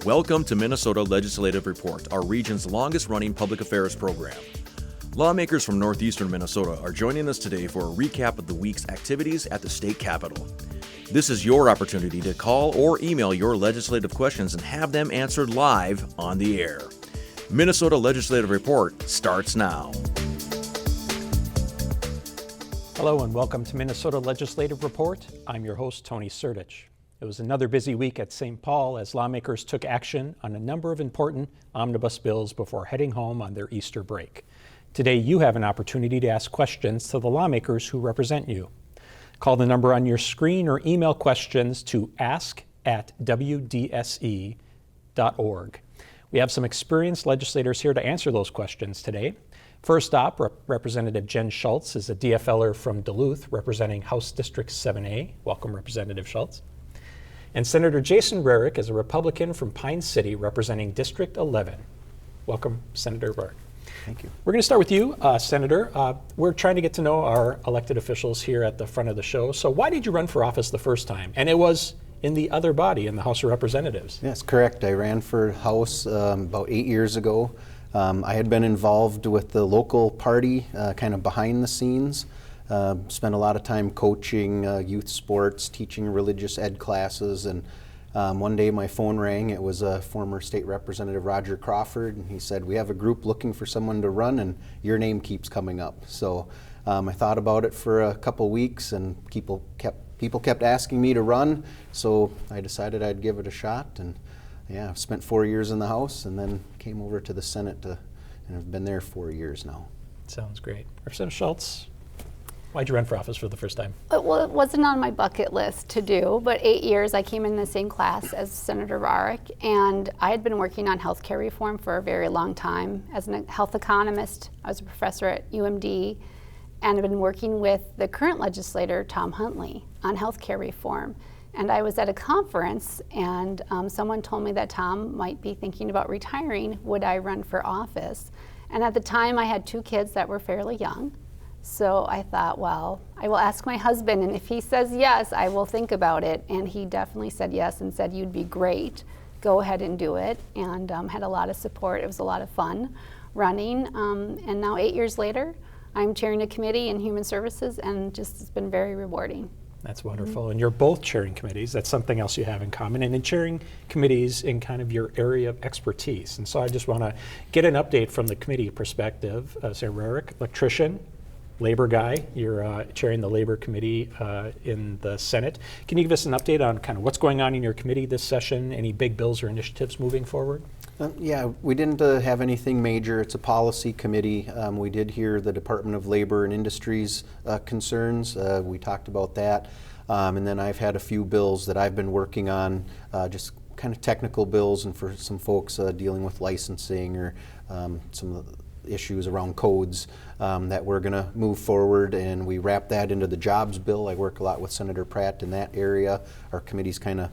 Welcome to Minnesota Legislative Report, our region's longest-running public affairs program. Lawmakers from northeastern Minnesota are joining us today for a recap of the week's activities at the state capitol. This is your opportunity to call or email your legislative questions and have them answered live on the air. Minnesota Legislative Report starts now. Hello and welcome to Minnesota Legislative Report. I'm your host, Tony Sertich. It was another busy week at St. Paul as lawmakers took action on a number of important omnibus bills before heading home on their Easter break. Today, you have an opportunity to ask questions to the lawmakers who represent you. Call the number on your screen or email questions to ask@wdse.org. We have some experienced legislators here to answer those questions today. First up, Representative Jen Schultz is a DFLer from Duluth representing House District 7A. Welcome, Representative Schultz. And Senator Jason Rarick is a Republican from Pine City representing District 11. Welcome, Senator Rarick. Thank you. We're going to start with you, Senator. We're trying to get to know our elected officials here at the front of the show. So why did you run for office the first time? And it was in the other body, in the House of Representatives. Yes, correct. I ran for House about 8 years ago. I had been involved with the local party kind of behind the scenes. Spent a lot of time coaching youth sports, teaching religious ed classes, and one day my phone rang. It was former State Representative Roger Crawford, and he said, "We have a group looking for someone to run, and your name keeps coming up." So I thought about it for a couple weeks, and people kept asking me to run, so I decided I'd give it a shot. And yeah, I've spent 4 years in the House, and then came over to the Senate, and I've been there 4 years now. Sounds great. Representative Schultz, why'd you run for office for the first time? Well, it wasn't on my bucket list to do, but 8 years I came in the same class as Senator Rarick, and I had been working on healthcare reform for a very long time. As a health economist, I was a professor at UMD, and I've been working with the current legislator, Tom Huntley, on healthcare reform. And I was at a conference, and someone told me that Tom might be thinking about retiring. Would I run for office? And at the time, I had 2 kids that were fairly young. So I thought, well, I will ask my husband, and if he says yes, I will think about it. And he definitely said yes and said, "You'd be great. Go ahead and do it." And had a lot of support. It was a lot of fun running. And now 8 years later, I'm chairing a committee in Human Services, and just it's been very rewarding. That's wonderful. Mm-hmm. And you're both chairing committees. That's something else you have in common. And in chairing committees in kind of your area of expertise. And so I just want to get an update from the committee perspective. Sen Rarick, electrician, labor guy. You're chairing the labor committee in the Senate. Can you give us an update on kind of what's going on in your committee this session? Any big bills or initiatives moving forward? Yeah, we didn't have anything major. It's a policy committee. We did hear the Department of Labor and Industries concerns. We talked about that. And then I've had a few bills that I've been working on, just kind of technical bills, and for some folks dealing with licensing or some of the issues around codes that we're going to move forward, and we wrap that into the jobs bill. I work a lot with Senator Pratt in that area. Our committees kind of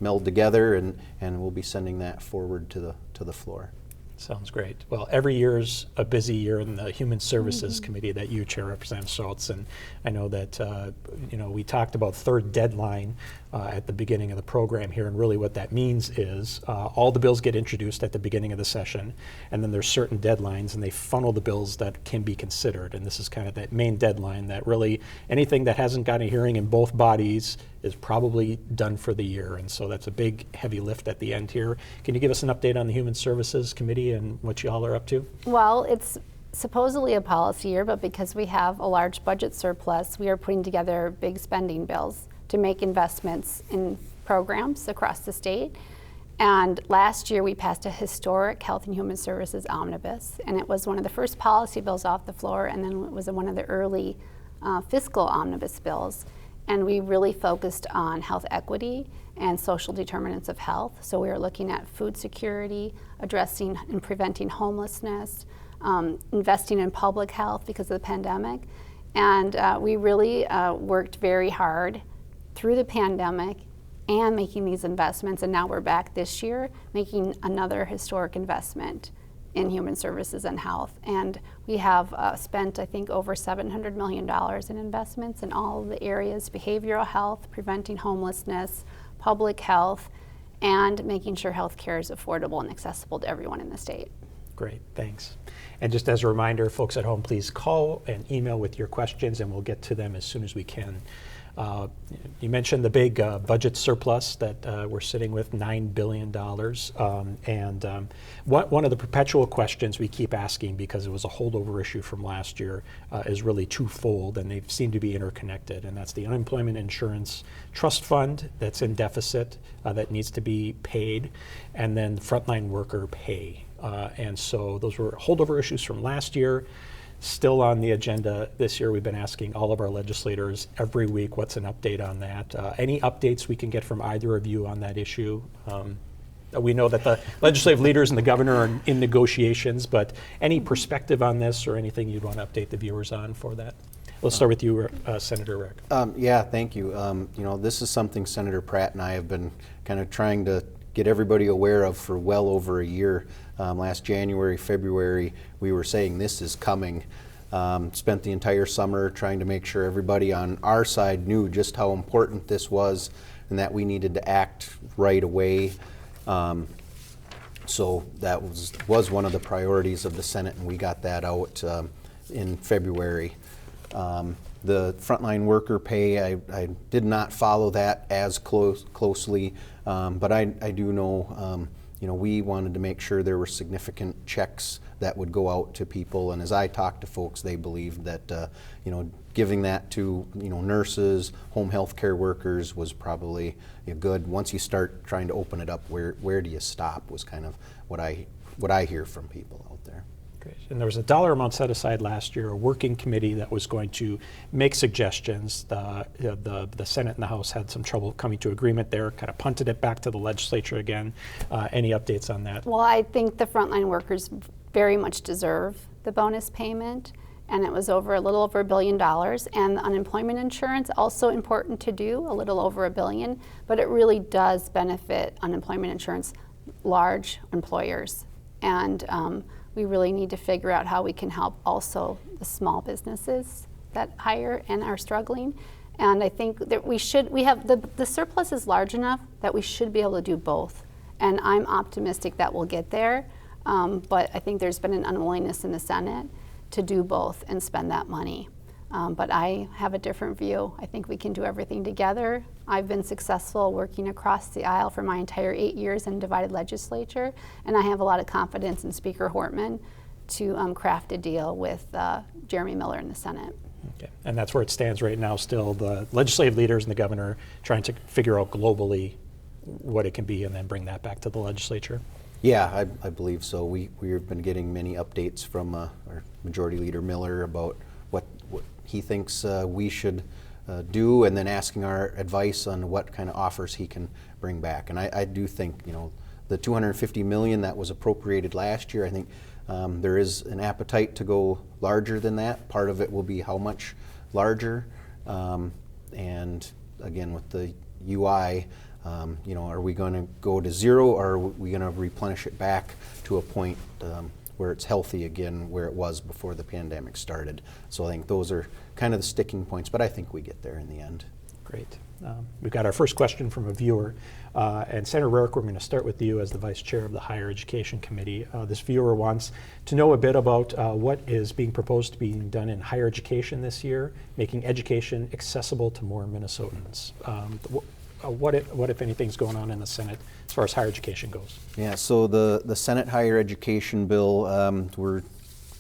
meld together, and we'll be sending that forward to the floor. Sounds great. Well, every year's a busy year in the Human Services Committee that you chair, Representative Schultz, and I know that we talked about third deadline at the beginning of the program here, and really what that means is all the bills get introduced at the beginning of the session, and then there's certain deadlines, and they funnel the bills that can be considered, and this is kind of that main deadline that really anything that hasn't got a hearing in both bodies is probably done for the year, and so that's a big heavy lift at the end here. Can you give us an update on the Human Services Committee and what you all are up to? Well, it's supposedly a policy year, but because we have a large budget surplus, we are putting together big spending bills to make investments in programs across the state. And last year we passed a historic Health and Human Services omnibus, and it was one of the first policy bills off the floor, and then it was one of the early fiscal omnibus bills. And we really focused on health equity and social determinants of health. So we were looking at food security, addressing and preventing homelessness, investing in public health because of the pandemic. And we really worked very hard through the pandemic and making these investments. And now we're back this year making another historic investment in human services and health. And we have spent, I think, over $700 million in investments in all of the areas: behavioral health, preventing homelessness, public health, and making sure health care is affordable and accessible to everyone in the state. Great, thanks. And just as a reminder, folks at home, please call and email with your questions, and we'll get to them as soon as we can. You mentioned the big budget surplus that we're sitting with, $9 billion. One of the perpetual questions we keep asking, because it was a holdover issue from last year, is really twofold, and they seem to be interconnected. And that's the unemployment insurance trust fund that's in deficit that needs to be paid, and then frontline worker pay. And so those were holdover issues from last year. Still on the agenda this year. We've been asking all of our legislators every week, what's an update on that? Any updates we can get from either of you on that issue? We know that the legislative leaders and the governor are in negotiations, but any perspective on this or anything you'd want to update the viewers on for that? Let's start with you, Senator Rarick. Yeah, thank you. This is something Senator Pratt and I have been kind of trying to get everybody aware of for well over a year. Last January, February, we were saying this is coming. Spent the entire summer trying to make sure everybody on our side knew just how important this was and that we needed to act right away. So that was one of the priorities of the Senate, and we got that out in February. The frontline worker pay, I did not follow that as closely, but I do know, we wanted to make sure there were significant checks that would go out to people, and as I talked to folks, they believed that, giving that to, nurses, home health care workers was probably good. Once you start trying to open it up, where do you stop was kind of what I hear from people out there. Great. And there was a dollar amount set aside last year, a working committee that was going to make suggestions. The Senate and the House had some trouble coming to agreement there, kind of punted it back to the legislature again. Any updates on that? Well, I think the frontline workers very much deserve the bonus payment, and it was a little over $1 billion. And the unemployment insurance, also important to do, a little over $1 billion, but it really does benefit unemployment insurance large employers. And we really need to figure out how we can help also the small businesses that hire and are struggling. And I think that the surplus is large enough that we should be able to do both. And I'm optimistic that we'll get there, but I think there's been an unwillingness in the Senate to do both and spend that money. But I have a different view. I think we can do everything together. I've been successful working across the aisle for my entire 8 years in divided legislature, and I have a lot of confidence in Speaker Hortman to craft a deal with Jeremy Miller in the Senate. Okay. And that's where it stands right now still, the legislative leaders and the governor trying to figure out globally what it can be and then bring that back to the legislature? Yeah, I believe so. We've been getting many updates from our Majority Leader Miller about what he thinks we should do, and then asking our advice on what kind of offers he can bring back. And I do think, the $250 million that was appropriated last year, I think there is an appetite to go larger than that. Part of it will be how much larger, and again with the UI, are we going to go to zero, or are we going to replenish it back to a point where it's healthy again, where it was before the pandemic started? So I think those are kind of the sticking points, but I think we get there in the end. Great. We've got our first question from a viewer. And Senator Rarick, we're going to start with you as the Vice Chair of the Higher Education Committee. This viewer wants to know a bit about what is being proposed to be done in higher education this year, making education accessible to more Minnesotans. What if anything is going on in the Senate as far as higher education goes? Yeah, so the Senate higher education bill,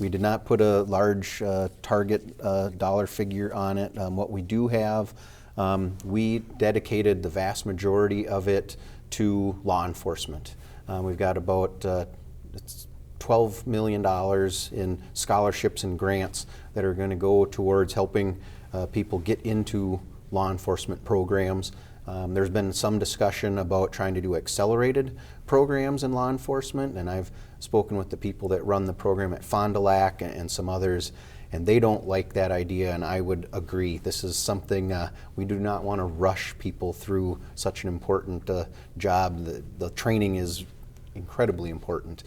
we did not put a large target dollar figure on it. What we do have, we dedicated the vast majority of it to law enforcement. We've got about $12 million in scholarships and grants that are going to go towards helping people get into law enforcement programs. There's been some discussion about trying to do accelerated programs in law enforcement, and I've spoken with the people that run the program at Fond du Lac and some others, and they don't like that idea, and I would agree. This is something we do not want to rush people through such an important job. The training is incredibly important.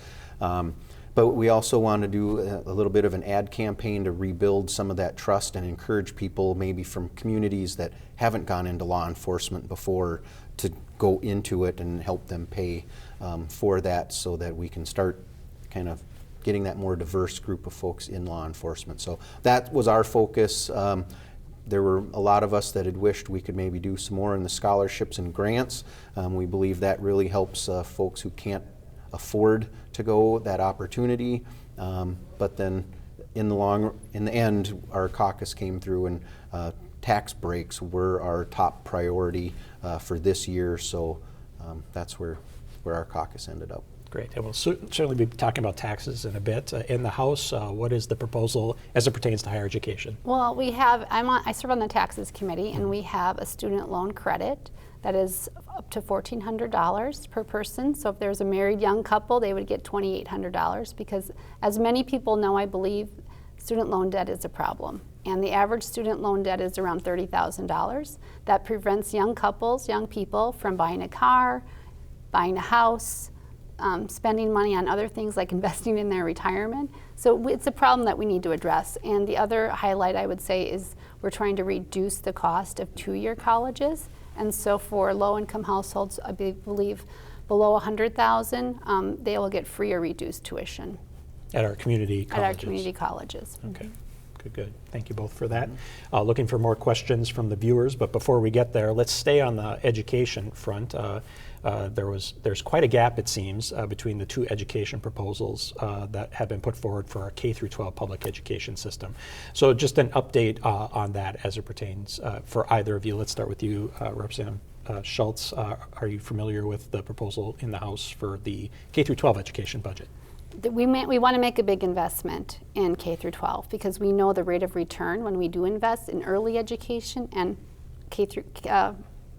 But we also want to do a little bit of an ad campaign to rebuild some of that trust and encourage people maybe from communities that haven't gone into law enforcement before to go into it and help them pay for that, so that we can start kind of getting that more diverse group of folks in law enforcement. So that was our focus. There were a lot of us that had wished we could maybe do some more in the scholarships and grants. We believe that really helps folks who can't afford to go that opportunity. But then in the end, our caucus came through, and tax breaks were our top priority for this year. So that's where our caucus ended up. Great. And we'll certainly be talking about taxes in a bit. In the House, what is the proposal as it pertains to higher education? Well, we have, I serve on the taxes committee, and we have a student loan credit that is up to $1,400 per person. So if there's a married young couple, they would get $2,800, because as many people know, I believe, student loan debt is a problem. And the average student loan debt is around $30,000. That prevents young couples, young people, from buying a car, buying a house, spending money on other things like investing in their retirement. So it's a problem that we need to address. And the other highlight I would say is we're trying to reduce the cost of two-year colleges. And so for low-income households, I believe below $100,000, they will get free or reduced tuition. At our community colleges? At our community colleges. Okay. Good. Thank you both for that. Looking for more questions from the viewers, but before we get there, let's stay on the education front. There's quite a gap, it seems, between the two education proposals that have been put forward for our K through 12 public education system. So just an update on that as it pertains for either of you. Let's start with you, Representative Schultz. Are you familiar with the proposal in the House for the K through 12 education budget? We want to make a big investment in K through 12 because we know the rate of return when we do invest in early education and K through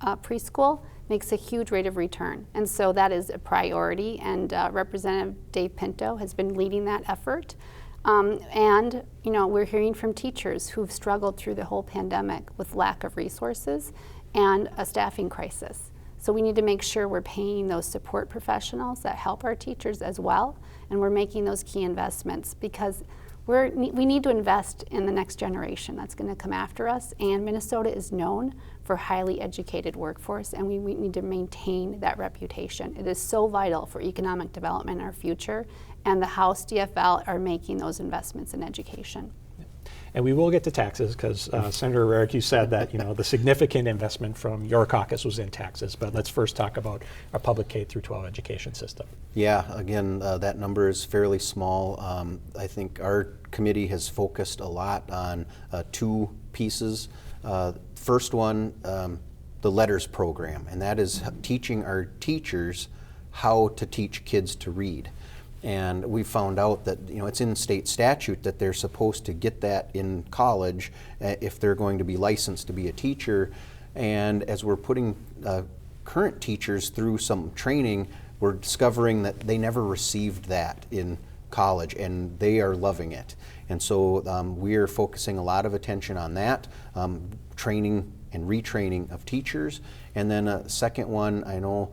preschool makes a huge rate of return. And so that is a priority, and Representative Dave Pinto has been leading that effort. And you know, we're hearing from teachers who've struggled through the whole pandemic with lack of resources and a staffing crisis. So we need to make sure we're paying those support professionals that help our teachers as well, and we're making those key investments because we need to invest in the next generation that's going to come after us, and Minnesota is known for highly educated workforce, and we need to maintain that reputation. It is so vital for economic development in our future, and the House DFL are making those investments in education. And we will get to taxes because Senator Rarick, you said that the significant investment from your caucus was in taxes. But let's first talk about our public K through 12 education system. Yeah, again, that number is fairly small. I think our committee has focused a lot on two pieces. First one, the letters program, and that is teaching our teachers how to teach kids to read. And we found out that it's in state statute that they're supposed to get that in college if they're going to be licensed to be a teacher. And as we're putting current teachers through some training, we're discovering that they never received that in college, and they are loving it. And so we are focusing a lot of attention on that, training and retraining of teachers. And then a second one, I know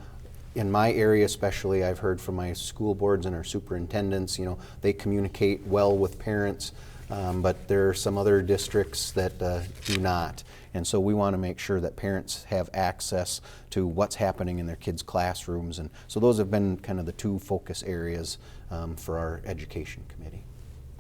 in my area especially, I've heard from my school boards and our superintendents, they communicate well with parents, but there are some other districts that do not. And so we want to make sure that parents have access to what's happening in their kids' classrooms. And so those have been kind of the two focus areas for our education committee.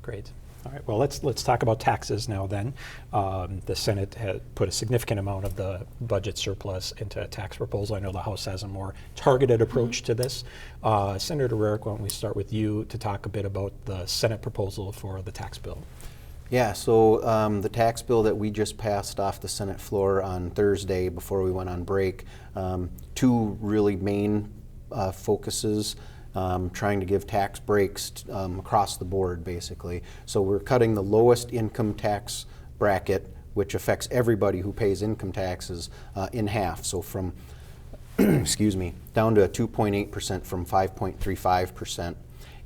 Great. All right, well, let's talk about taxes now then. The Senate had put a significant amount of the budget surplus into a tax proposal. I know the House has a more targeted approach to this. Senator Rarick, why don't we start with you to talk a bit about the Senate proposal for the tax bill? Yeah, so the tax bill that we just passed off the Senate floor on Thursday before we went on break, two really main focuses. Trying to give tax breaks across the board, basically. So we're cutting the lowest income tax bracket, which affects everybody who pays income taxes, in half. So from, excuse me, down to 2.8% from 5.35%,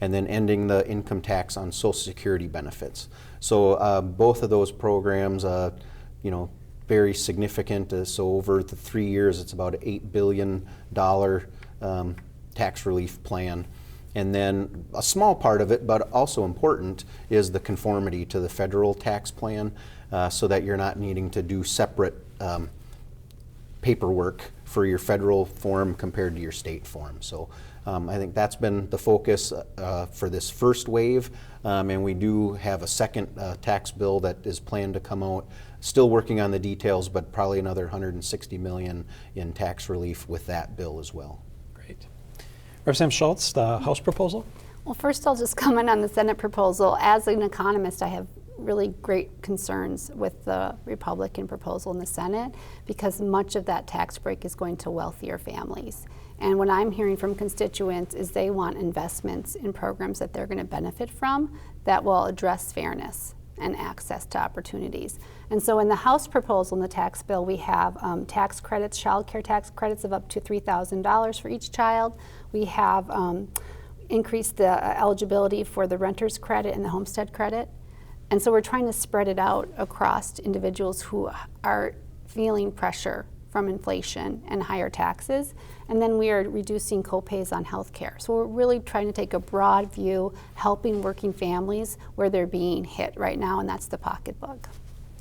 and then ending the income tax on Social Security benefits. So both of those programs, very significant. So over the 3 years, it's about an $8 billion tax relief plan. And then a small part of it, but also important, is the conformity to the federal tax plan, so that you're not needing to do separate paperwork for your federal form compared to your state form. So I think that's been the focus for this first wave, and we do have a second tax bill that is planned to come out. Still working on the details, but probably another $160 million in tax relief with that bill as well. Great. Representative Schultz, the House proposal? Well, first I'll just comment on the Senate proposal. As an economist, I have really great concerns with the Republican proposal in the Senate because much of that tax break is going to wealthier families. And what I'm hearing from constituents is they want investments in programs that they're going to benefit from that will address fairness and access to opportunities. And so in the House proposal in the tax bill, we have tax credits, childcare tax credits of up to $3,000 for each child. We have increased the eligibility for the renter's credit and the homestead credit. And so we're trying to spread it out across individuals who are feeling pressure from inflation and higher taxes. And then we are reducing co-pays on health care. So we're really trying to take a broad view, helping working families where they're being hit right now, and that's the pocketbook.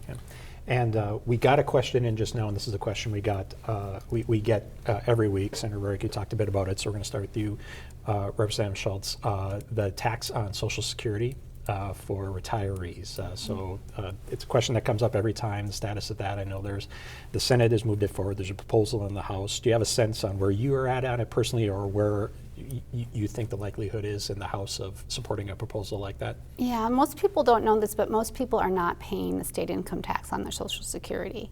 Okay. And we got a question in just now, and this is a question we got, we get every week. Senator Rarick, you talked a bit about it, so we're going to start with you, Representative Schultz. The tax on Social Security for retirees. It's a question that comes up every time, the status of that. I know the Senate has moved it forward. There's a proposal in the House. Do you have a sense on where you are at on it personally, or where you think the likelihood is in the House of supporting a proposal like that? Yeah, most people don't know this, but most people are not paying the state income tax on their Social Security.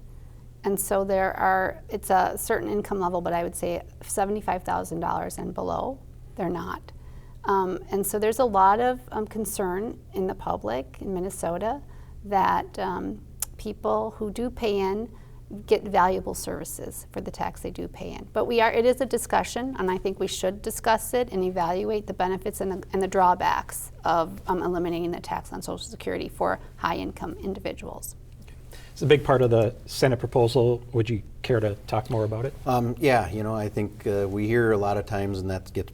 And so it's a certain income level, but I would say $75,000 and below, they're not. And so there's a lot of concern in the public in Minnesota that people who do pay in get valuable services for the tax they do pay in. But it is a discussion, and I think we should discuss it and evaluate the benefits and the drawbacks of eliminating the tax on Social Security for high-income individuals. It's a big part of the Senate proposal. Would you care to talk more about it? Yeah, I think we hear a lot of times, and that gets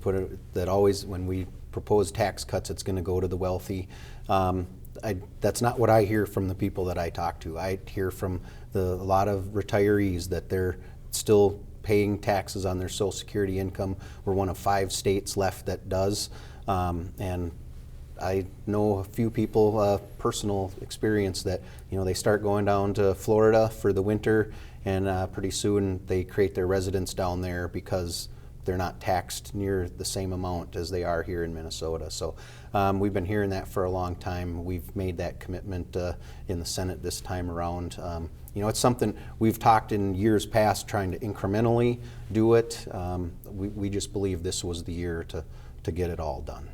that always when we propose tax cuts, it's going to go to the wealthy. That's not what I hear from the people that I talk to. I hear from a lot of retirees that they're still paying taxes on their Social Security income. We're one of 5 states left that does, and I know a few people, personal experience, that they start going down to Florida for the winter, and pretty soon they create their residence down there because they're not taxed near the same amount as they are here in Minnesota. So we've been hearing that for a long time. We've made that commitment in the Senate this time around. It's something we've talked in years past, trying to incrementally do it. We just believe this was the year to get it all done.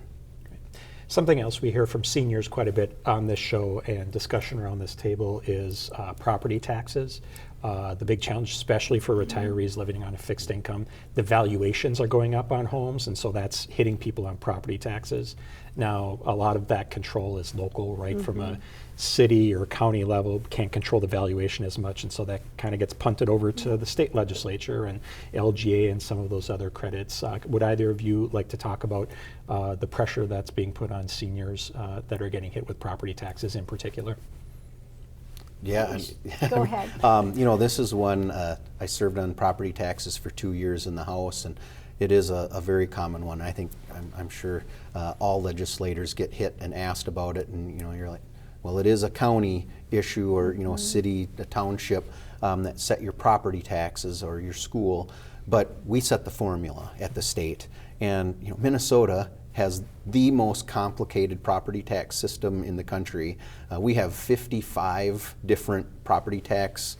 Something else we hear from seniors quite a bit on this show and discussion around this table is property taxes. The big challenge, especially for retirees living on a fixed income, the valuations are going up on homes, and so that's hitting people on property taxes. Now, a lot of that control is local, right? From a city or county level, can't control the valuation as much, and so that kind of gets punted over to the state legislature and LGA and some of those other credits. Would either of you like to talk about the pressure that's being put on seniors that are getting hit with property taxes in particular? Yeah. Go ahead. This is one, I served on property taxes for 2 years in the House, and it is a very common one. I think, I'm sure all legislators get hit and asked about it, and you're like, well, it is a county issue, or a city, a township that set your property taxes, or your school, but we set the formula at the state. And Minnesota has the most complicated property tax system in the country. We have 55 different property tax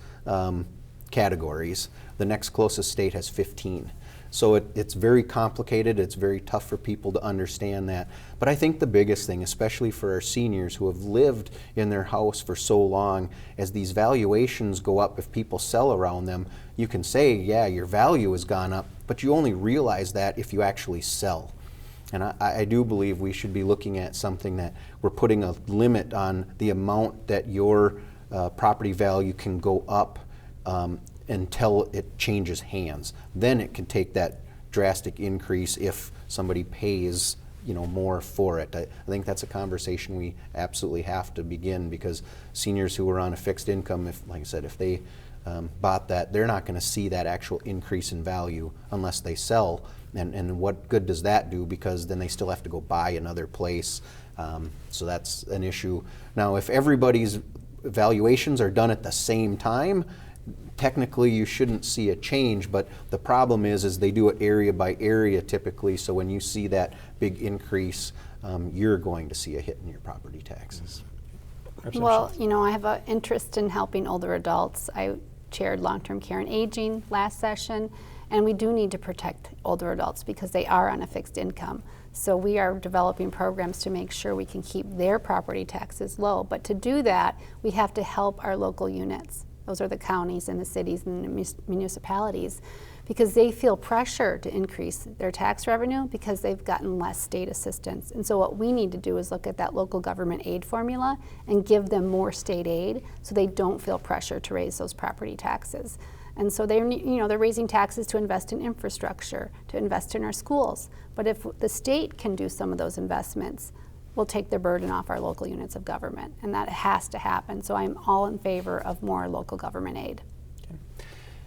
categories. The next closest state has 15. So it's very complicated. It's very tough for people to understand that. But I think the biggest thing, especially for our seniors who have lived in their house for so long, as these valuations go up, if people sell around them, you can say, yeah, your value has gone up, but you only realize that if you actually sell. And I do believe we should be looking at something that we're putting a limit on the amount that your property value can go up until it changes hands. Then it can take that drastic increase if somebody pays more for it. I think that's a conversation we absolutely have to begin, because seniors who are on a fixed income, like I said, if they bought that, they're not going to see that actual increase in value unless they sell. And what good does that do? Because then they still have to go buy another place. So that's an issue. Now, if everybody's valuations are done at the same time, technically you shouldn't see a change, but the problem is they do it area by area typically, so when you see that big increase, you're going to see a hit in your property taxes. Well, I have an interest in helping older adults. I chaired long-term care and aging last session, and we do need to protect older adults because they are on a fixed income. So we are developing programs to make sure we can keep their property taxes low. But to do that, we have to help our local units. Those are the counties and the cities and the municipalities, because they feel pressure to increase their tax revenue because they've gotten less state assistance. And so what we need to do is look at that local government aid formula and give them more state aid so they don't feel pressure to raise those property taxes. And so they're raising taxes to invest in infrastructure, to invest in our schools. But if the state can do some of those investments, we'll take the burden off our local units of government, and that has to happen. So I'm all in favor of more local government aid. Okay.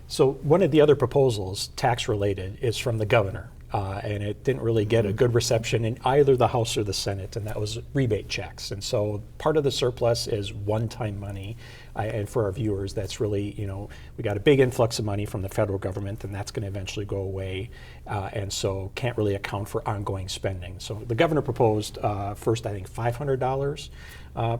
So one of the other proposals, tax-related, is from the governor, and it didn't really get a good reception in either the House or the Senate, and that was rebate checks. And so part of the surplus is one-time money, and for our viewers, that's really, we got a big influx of money from the federal government, and that's going to eventually go away, and so can't really account for ongoing spending. So the governor proposed first, I think, $500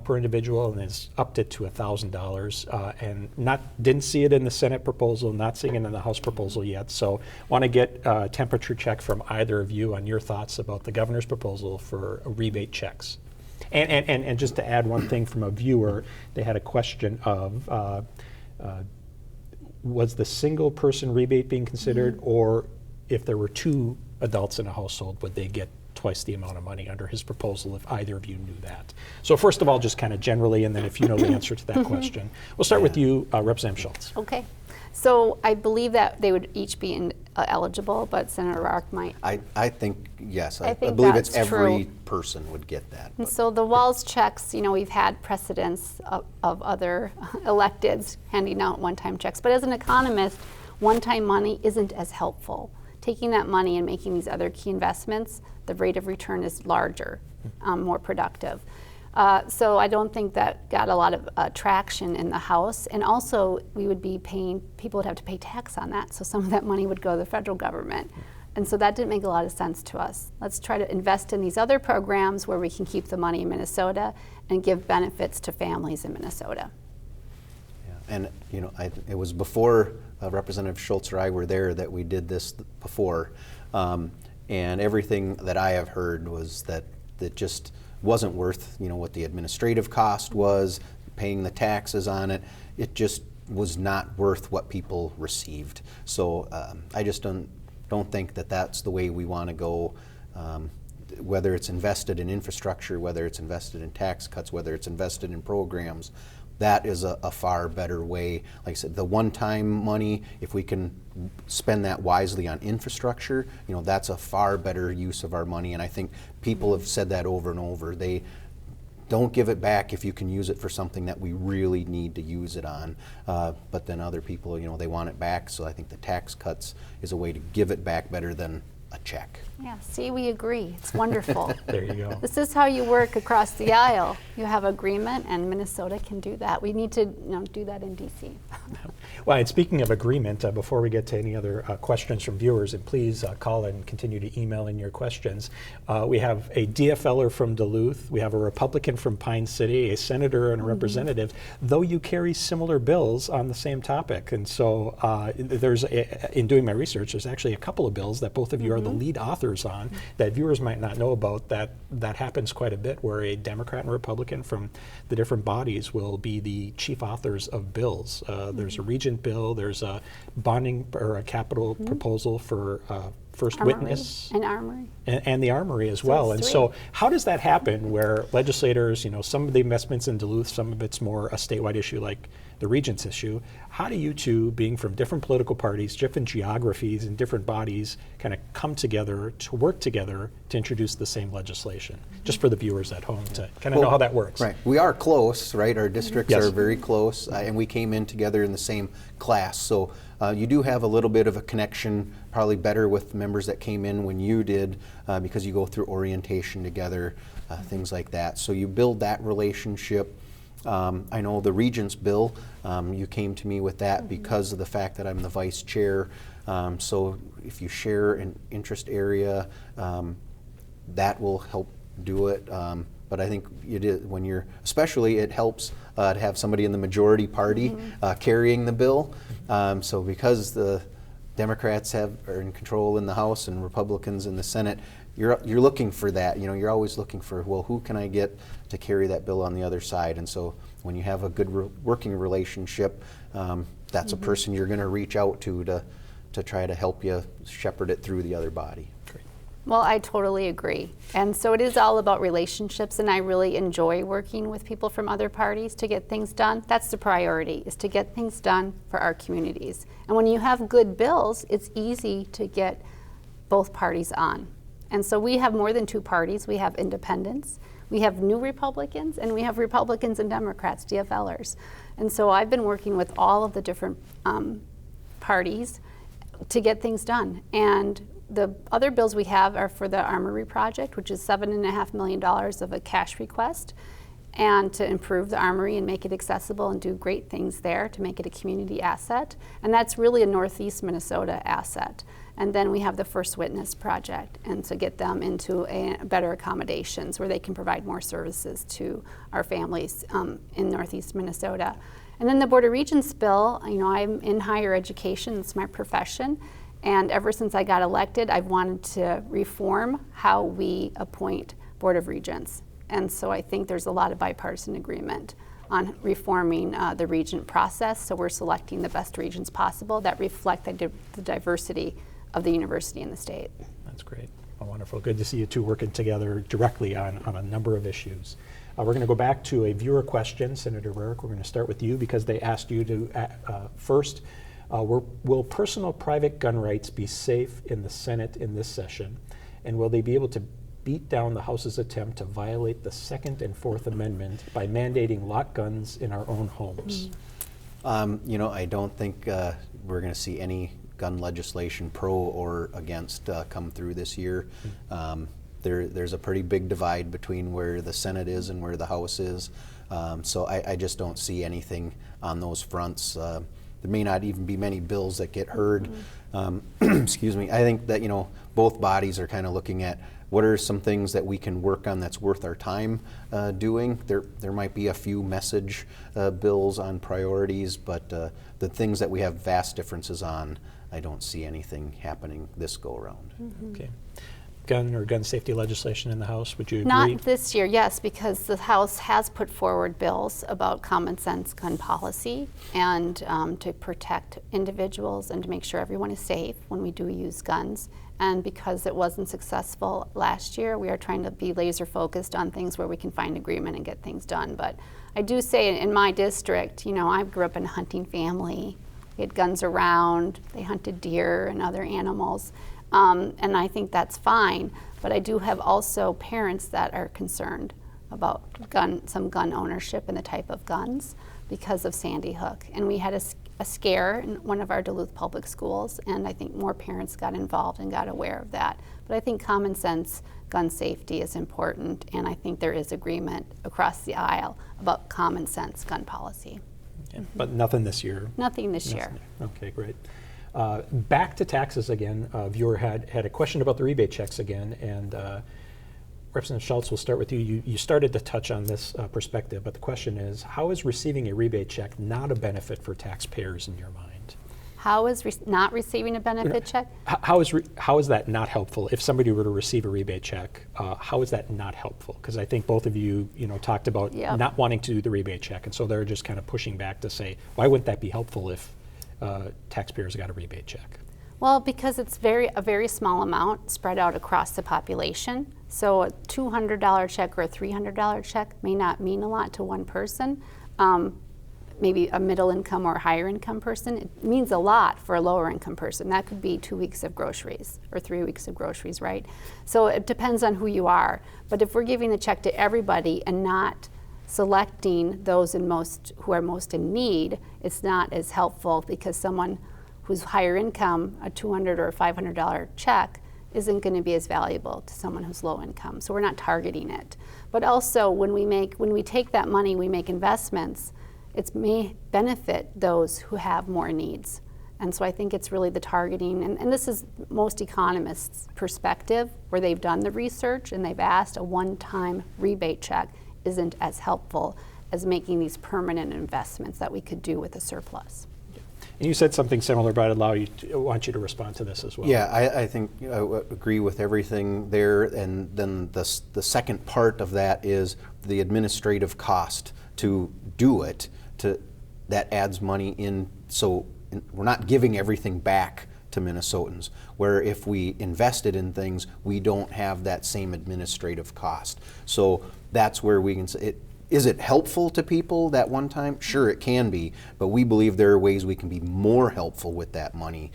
per individual, and it's upped it to $1,000, and didn't see it in the Senate proposal, not seeing it in the House proposal yet. So want to get a temperature check from either of you on your thoughts about the governor's proposal for rebate checks. And just to add one thing from a viewer, they had a question of was the single person rebate being considered, or if there were two adults in a household, would they get twice the amount of money under his proposal, if either of you knew that? So first of all, just kind of generally, and then if you know the answer to that question. We'll start with you, Representative Schultz. Okay. So I believe that they would each be eligible, but Senator Rarick might. I think, yes. I think believe that's it's every true. person would get that. And so the Walls checks, we've had precedents of other electeds handing out one-time checks. But as an economist, one-time money isn't as helpful. Taking that money and making these other key investments, the rate of return is larger, more productive. So I don't think that got a lot of traction in the House. And also, we would be people would have to pay tax on that. So some of that money would go to the federal government. And so that didn't make a lot of sense to us. Let's try to invest in these other programs where we can keep the money in Minnesota and give benefits to families in Minnesota. Yeah. And it was before Representative Schultz or I were there that we did this before. And everything that I have heard was that it just wasn't worth what the administrative cost was, paying the taxes on it. It just was not worth what people received. So I just don't think that that's the way we want to go. Whether it's invested in infrastructure, whether it's invested in tax cuts, whether it's invested in programs, that is a far better way. Like I said, the one-time money, if we can spend that wisely on infrastructure, that's a far better use of our money. And I think people have said that over and over. They don't give it back if you can use it for something that we really need to use it on. But then other people, they want it back. So I think the tax cuts is a way to give it back better than a check. Yeah, see, we agree. It's wonderful. There you go. This is how you work across the aisle. You have agreement, and Minnesota can do that. We need to do that in D.C. Well, and speaking of agreement, before we get to any other questions from viewers, and please call and continue to email in your questions, we have a DFLer from Duluth, we have a Republican from Pine City, a senator and a representative, though you carry similar bills on the same topic. And so in doing my research, there's actually a couple of bills that both of you are the lead authors on that viewers might not know about. That happens quite a bit, where a Democrat and Republican from the different bodies will be the chief authors of bills. There's a Regent bill, there's a bonding or a capital proposal for first Armory witness. and Armory. And the Armory as So well. it's And three. so how does that happen where legislators, some of the investments in Duluth, some of it's more a statewide issue like the Regents issue. How do you two, being from different political parties, different geographies and different bodies, kind of come together to work together to introduce the same legislation? Just for the viewers at home to kind of know how that works. Right. We are close, right? Our districts Yes. are very close, and we came in together in the same class. So you do have a little bit of a connection, probably better with members that came in when you did, because you go through orientation together, things like that. So you build that relationship. I know the Regents bill, you came to me with that because of the fact that I'm the vice chair. So if you share an interest area, that will help do it. But I think it is when you're, especially it helps to have somebody in the majority party carrying the bill. So because the Democrats are in control in the House and Republicans in the Senate, you're looking for that. You're always looking for, well, who can I get to carry that bill on the other side? And so when you have a good working relationship, that's a person you're going to reach out to try to help you shepherd it through the other body. Great. Well, I totally agree. And so it is all about relationships, and I really enjoy working with people from other parties to get things done. That's the priority, is to get things done for our communities. And when you have good bills, it's easy to get both parties on. And so we have more than two parties. We have independents, we have new Republicans, and we have Republicans and Democrats, DFLers. And so I've been working with all of the different parties to get things done. And the other bills we have are for the Armory project, which is $7.5 million of a cash request, and to improve the Armory and make it accessible and do great things there to make it a community asset. And that's really a Northeast Minnesota asset. And then we have the First Witness project, and to get them into better accommodations where they can provide more services to our families in Northeast Minnesota. And then the Board of Regents bill, I'm in higher education, it's my profession. And ever since I got elected, I've wanted to reform how we appoint Board of Regents. And so I think there's a lot of bipartisan agreement on reforming the regent process. So we're selecting the best regents possible that reflect the diversity of the university and the state. That's great. Well, wonderful. Good to see you two working together directly on a number of issues. We're going to go back to a viewer question. Senator Rarick, we're going to start with you because they asked you to first, will personal private gun rights be safe in the Senate in this session? And will they be able to beat down the House's attempt to violate the Second and Fourth Amendment by mandating lock guns in our own homes? I don't think we're going to see any gun legislation pro or against come through this year. There's a pretty big divide between where the Senate is and where the House is. So I just don't see anything on those fronts. There may not even be many bills that get heard. Excuse me. I think that both bodies are kind of looking at what are some things that we can work on that's worth our time doing. There might be a few message bills on priorities, but the things that we have vast differences on, I don't see anything happening this go around. Okay. Gun or gun safety legislation in the House, would you agree? Not this year, yes, because the House has put forward bills about common sense gun policy and to protect individuals and to make sure everyone is safe when we do use guns. And because it wasn't successful last year, we are trying to be laser focused on things where we can find agreement and get things done. But I do say in my district, I grew up in a hunting family. We had guns around, they hunted deer and other animals. And I think that's fine, but I do have also parents that are concerned about some gun ownership and the type of guns because of Sandy Hook. And we had a scare in one of our Duluth public schools, and I think more parents got involved and got aware of that. But I think common sense gun safety is important, and I think there is agreement across the aisle about common sense gun policy. Okay. But nothing this year? Nothing this year. Okay, great. Back to taxes again. A viewer had a question about the rebate checks again, and Representative Schultz, we'll start with you. You started to touch on this perspective, but the question is, how is receiving a rebate check not a benefit for taxpayers in your mind? How is not receiving a benefit check? How is that not helpful? If somebody were to receive a rebate check, how is that not helpful? Because I think both of you, talked about not wanting to do the rebate check, and so they're just kind of pushing back to say, why wouldn't that be helpful if taxpayers got a rebate check? Well, because it's a very small amount spread out across the population. So a $200 check or a $300 check may not mean a lot to one person. Maybe a middle income or higher income person, it means a lot for a lower income person. That could be 2 weeks of groceries or 3 weeks of groceries, right? So it depends on who you are. But if we're giving the check to everybody and not selecting those who are most in need, it's not as helpful, because someone who's higher income, a $200 or $500 check isn't going to be as valuable to someone who's low income. So we're not targeting it. But also when we take that money, we make investments, it may benefit those who have more needs. And so I think it's really the targeting, and this is most economists' perspective, where they've done the research and they've asked a one-time rebate check isn't as helpful as making these permanent investments that we could do with a surplus. And you said something similar, but I want you to respond to this as well. Yeah, I think I agree with everything there. And then the second part of that is the administrative cost to do it. That adds money in, so we're not giving everything back to Minnesotans, where if we invested in things, we don't have that same administrative cost. So that's where we can say, is it helpful to people that one time? Sure, it can be, but we believe there are ways we can be more helpful with that money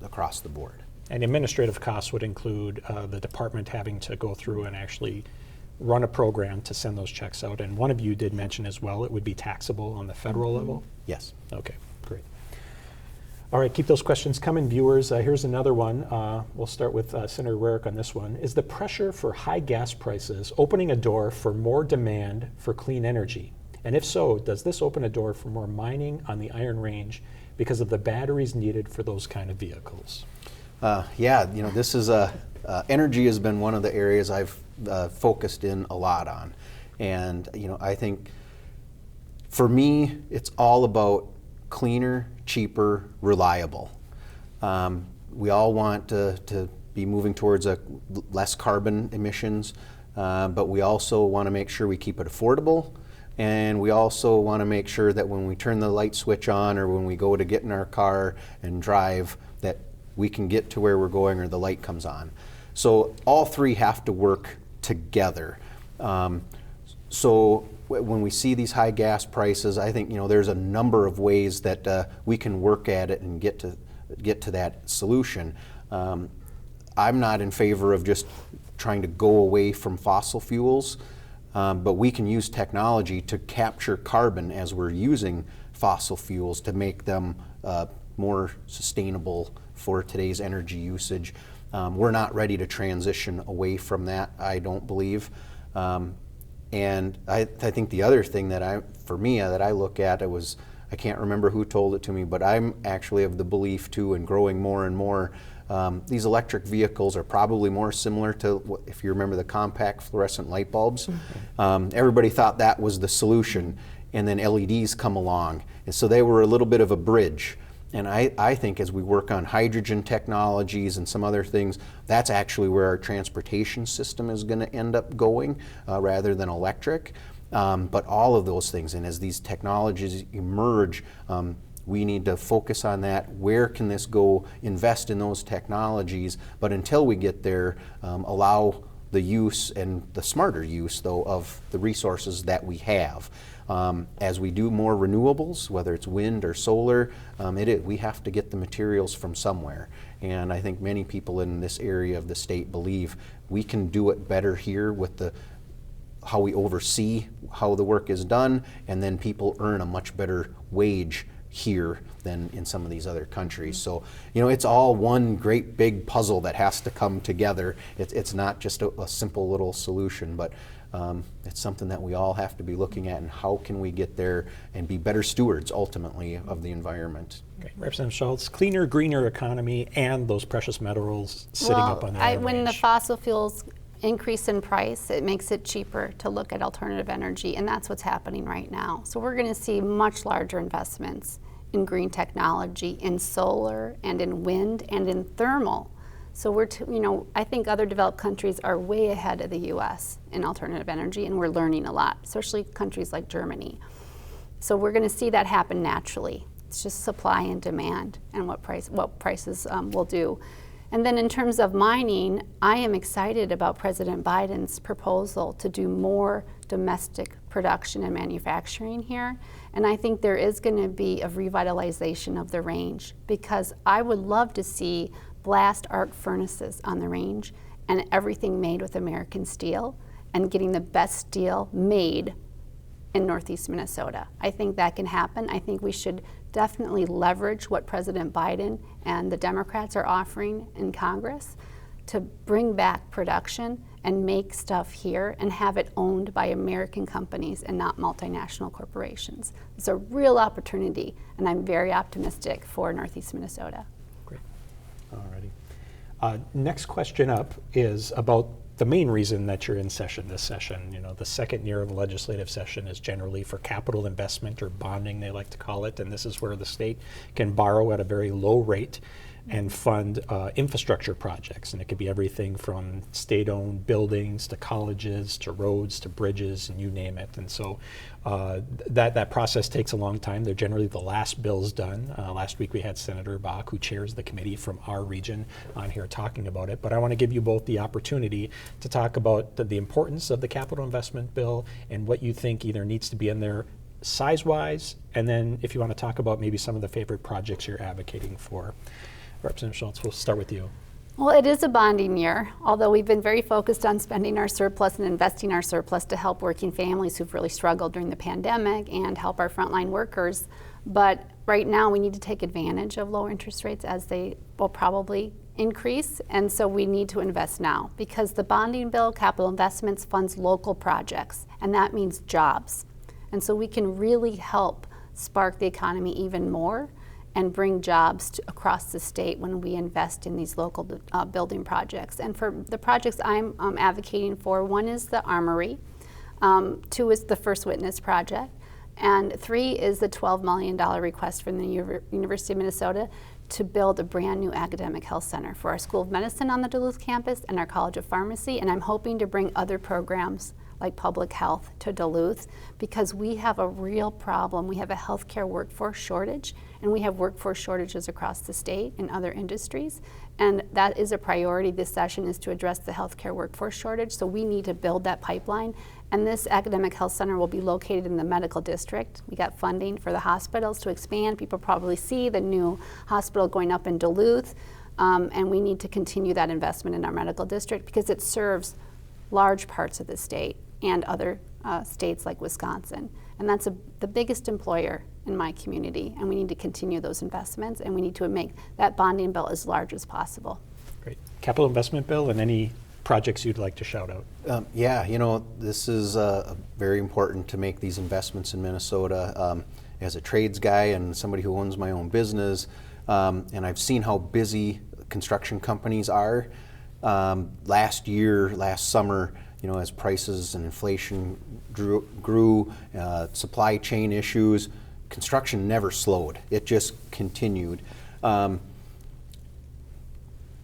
across the board. And administrative costs would include the department having to go through and actually run a program to send those checks out. And one of you did mention as well, it would be taxable on the federal level? Yes. Okay, great. All right, keep those questions coming, viewers. Here's another one. We'll start with Senator Rarick on this one. Is the pressure for high gas prices opening a door for more demand for clean energy? And if so, does this open a door for more mining on the Iron Range because of the batteries needed for those kind of vehicles? Yeah, this is energy has been one of the areas I've focused in a lot on. And, I think for me, it's all about cleaner, cheaper, reliable. We all want to be moving towards less carbon emissions, but we also want to make sure we keep it affordable, and we also want to make sure that when we turn the light switch on or when we go to get in our car and drive, that we can get to where we're going or the light comes on. So all three have to work together. So when we see these high gas prices, I think there's a number of ways that we can work at it and get to that solution. I'm not in favor of just trying to go away from fossil fuels, but we can use technology to capture carbon as we're using fossil fuels to make them more sustainable for today's energy usage. We're not ready to transition away from that, I don't believe. And I think the other thing that I look at, I can't remember who told it to me, but I'm actually of the belief too, and growing more and more, these electric vehicles are probably more similar to, if you remember the compact fluorescent light bulbs. Mm-hmm. Everybody thought that was the solution, and then LEDs come along. And so they were a little bit of a bridge. And I think as we work on hydrogen technologies and some other things, that's actually where our transportation system is going to end up going rather than electric. But all of those things, and as these technologies emerge, we need to focus on that. Where can this go? Invest in those technologies. But until we get there, allow the use and the smarter use, though, of the resources that we have. As we do more renewables, whether it's wind or solar, we have to get the materials from somewhere. And I think many people in this area of the state believe we can do it better here with how we oversee how the work is done, and then people earn a much better wage here than in some of these other countries. So, it's all one great big puzzle that has to come together. It's not just a simple little solution, but it's something that we all have to be looking at, and how can we get there and be better stewards ultimately of the environment. Okay. Representative Schultz, cleaner, greener economy and those precious metals sitting up on the Iron when Range. the fossil fuels increase in price, it makes it cheaper to look at alternative energy, and that's what's happening right now. So we're going to see much larger investments in green technology, in solar and in wind and in thermal. So I think other developed countries are way ahead of the U.S. in alternative energy, and we're learning a lot, especially countries like Germany. So we're going to see that happen naturally. It's just supply and demand and what prices will do. And then in terms of mining, I am excited about President Biden's proposal to do more domestic production and manufacturing here. And I think there is going to be a revitalization of the range, because I would love to see blast arc furnaces on the range and everything made with American steel and getting the best steel made in Northeast Minnesota. I think that can happen. I think we should definitely leverage what President Biden and the Democrats are offering in Congress to bring back production and make stuff here and have it owned by American companies and not multinational corporations. It's a real opportunity, and I'm very optimistic for Northeast Minnesota. Great. Alrighty. Next question up is about the main reason that you're in session this session. You know, the second year of a legislative session is generally for capital investment, or bonding they like to call it, and this is where the state can borrow at a very low rate and fund infrastructure projects. And it could be everything from state-owned buildings to colleges to roads to bridges, and you name it. And so that process takes a long time. They're generally the last bills done. Last week we had Senator Bach, who chairs the committee from our region, on here talking about it. But I want to give you both the opportunity to talk about the importance of the capital investment bill and what you think either needs to be in there size-wise, and then if you want to talk about maybe some of the favorite projects you're advocating for. Representative Schultz, we'll start with you. Well, it is a bonding year, although we've been very focused on spending our surplus and investing our surplus to help working families who've really struggled during the pandemic and help our frontline workers. But right now we need to take advantage of low interest rates, as they will probably increase, and so we need to invest now, because the bonding bill, capital investments, funds local projects, and that means jobs. And so we can really help spark the economy even more and bring jobs across the state when we invest in these local building projects. And for the projects I'm advocating for, one is the Armory, two is the First Witness Project, and three is the $12 million request from the University of Minnesota to build a brand new academic health center for our School of Medicine on the Duluth campus and our College of Pharmacy. And I'm hoping to bring other programs like public health to Duluth, because we have a real problem. We have a healthcare workforce shortage, and we have workforce shortages across the state in other industries. And that is a priority this session, is to address the healthcare workforce shortage. So we need to build that pipeline. And this academic health center will be located in the medical district. We got funding for the hospitals to expand. People probably see the new hospital going up in Duluth. And we need to continue that investment in our medical district, because it serves large parts of the state and other states like Wisconsin. And that's the biggest employer in my community, and we need to continue those investments, and we need to make that bonding bill as large as possible. Great. Capital investment bill, and any projects you'd like to shout out? Yeah, you know, this is very important to make these investments in Minnesota. As a trades guy and somebody who owns my own business, and I've seen how busy construction companies are. Last summer, you know, as prices and inflation grew, supply chain issues, construction never slowed. It just continued.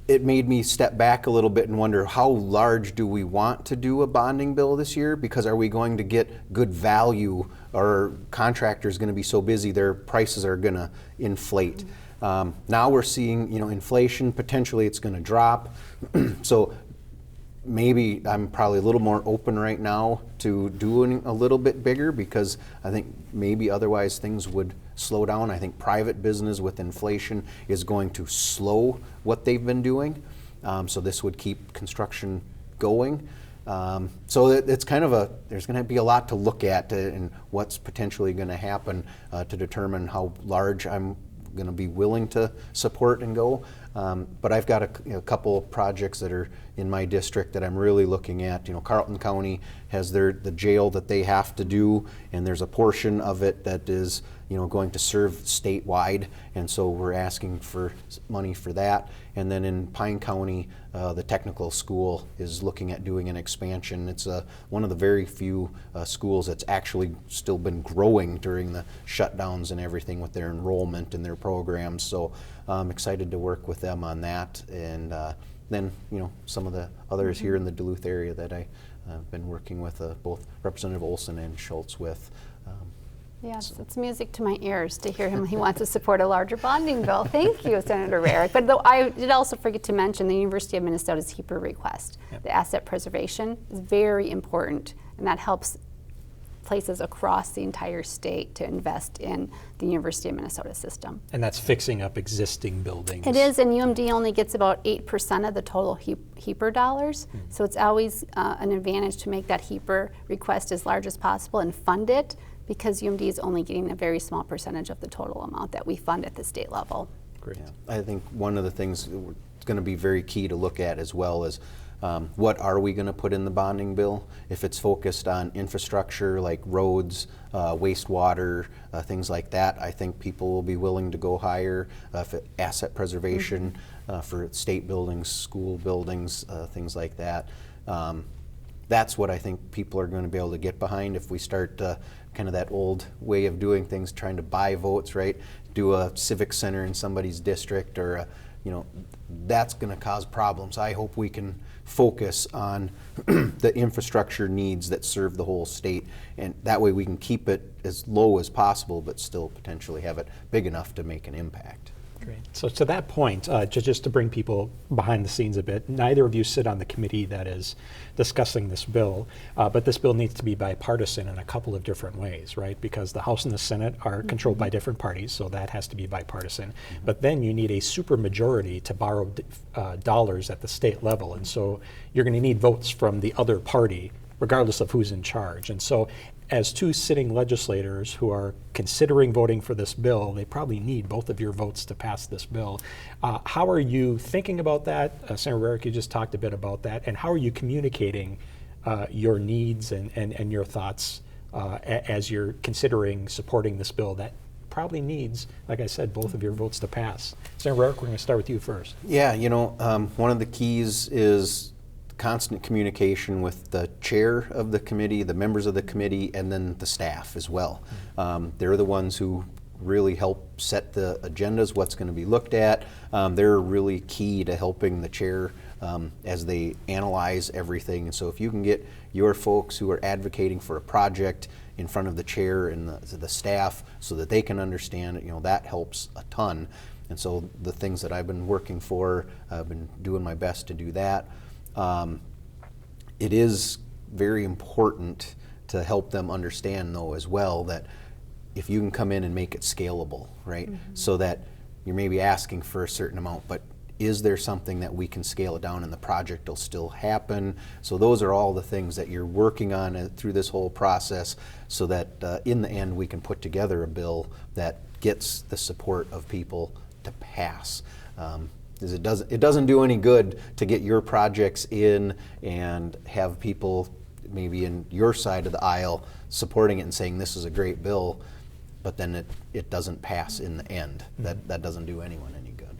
It made me step back a little bit and wonder, how large do we want to do a bonding bill this year? Because are we going to get good value, or contractors going to be so busy their prices are going to inflate? Now we're seeing, you know, inflation, potentially it's going to drop. So maybe I'm probably a little more open right now to doing a little bit bigger, because I think maybe otherwise things would slow down. I think private business with inflation is going to slow what they've been doing. So this would keep construction going. So it's kind of there's going to be a lot to look at and what's potentially going to happen to determine how large I'm going to be willing to support and go. But I've got a couple projects that are in my district that I'm really looking at. You know, Carleton County has the jail that they have to do, and there's a portion of it that is, you know, going to serve statewide, and so we're asking for money for that. And then in Pine County, the technical school is looking at doing an expansion. It's one of the very few schools that's actually still been growing during the shutdowns and everything with their enrollment and their programs. So I'm excited to work with them on that. And then, you know, some of the others here in the Duluth area that I've been working with, both Representative Olson and Schultz with. Yes, it's music to my ears to hear him. He wants to support a larger bonding bill. Thank you, Senator Rarick. But though I did also forget to mention the University of Minnesota's HEPA request. Yep. The asset preservation is very important, and that helps places across the entire state to invest in the University of Minnesota system. And that's fixing up existing buildings. It is, and UMD only gets about 8% of the total HEPA dollars, so it's always an advantage to make that HEPA request as large as possible and fund it, because UMD is only getting a very small percentage of the total amount that we fund at the state level. Great. Yeah. I think one of the things that's going to be very key to look at as well is what are we going to put in the bonding bill? If it's focused on infrastructure like roads, wastewater, things like that, I think people will be willing to go higher. Asset preservation for state buildings, school buildings, things like that. That's what I think people are going to be able to get behind if we start kind of that old way of doing things, trying to buy votes, right? Do a civic center in somebody's district, or that's going to cause problems. I hope we can focus on the infrastructure needs that serve the whole state, and that way we can keep it as low as possible, but still potentially have it big enough to make an impact. Great. So to that point, just to bring people behind the scenes a bit, neither of you sit on the committee that is discussing this bill, but this bill needs to be bipartisan in a couple of different ways, right? Because the House and the Senate are controlled by different parties, so that has to be bipartisan. But then you need a supermajority to borrow dollars at the state level, and so you're going to need votes from the other party, regardless of who's in charge. And so as two sitting legislators who are considering voting for this bill, they probably need both of your votes to pass this bill. How are you thinking about that? Senator Rarick, you just talked a bit about that. And how are you communicating your needs and your thoughts as you're considering supporting this bill that probably needs, like I said, both of your votes to pass? Senator Rarick, we're going to start with you first. Yeah, one of the keys is constant communication with the chair of the committee, the members of the committee, and then the staff as well. They're the ones who really help set the agendas, what's going to be looked at. They're really key to helping the chair as they analyze everything. And so if you can get your folks who are advocating for a project in front of the chair and the staff so that they can understand it, that helps a ton. And so the things that I've been working for, I've been doing my best to do that. It is very important to help them understand, though, as well, that if you can come in and make it scalable, right? So that you're maybe asking for a certain amount, but is there something that we can scale it down and the project will still happen? So those are all the things that you're working on through this whole process, so that in the end we can put together a bill that gets the support of people to pass. It doesn't do any good to get your projects in and have people maybe in your side of the aisle supporting it and saying this is a great bill, but then it doesn't pass in the end. That doesn't do anyone any good.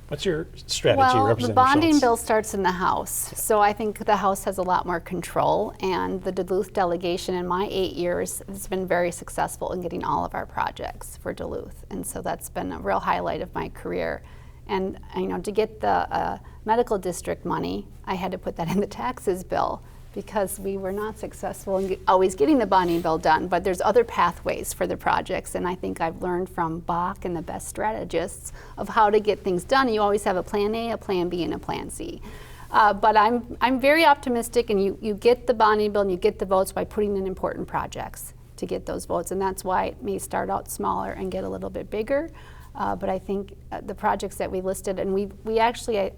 What's your strategy, Well, Representative the bonding Schultz? bill starts in the House, so I think the House has a lot more control, and the Duluth delegation in my 8 years has been very successful in getting all of our projects for Duluth, and so that's been a real highlight of my career. And to get the medical district money, I had to put that in the taxes bill because we were not successful in always getting the bonding bill done. But there's other pathways for the projects, and I think I've learned from Bach and the best strategists of how to get things done. You always have a plan A, a plan B, and a plan C. But I'm very optimistic, and you get the bonding bill and you get the votes by putting in important projects to get those votes, and that's why it may start out smaller and get a little bit bigger. But I think the projects that we listed, and we actually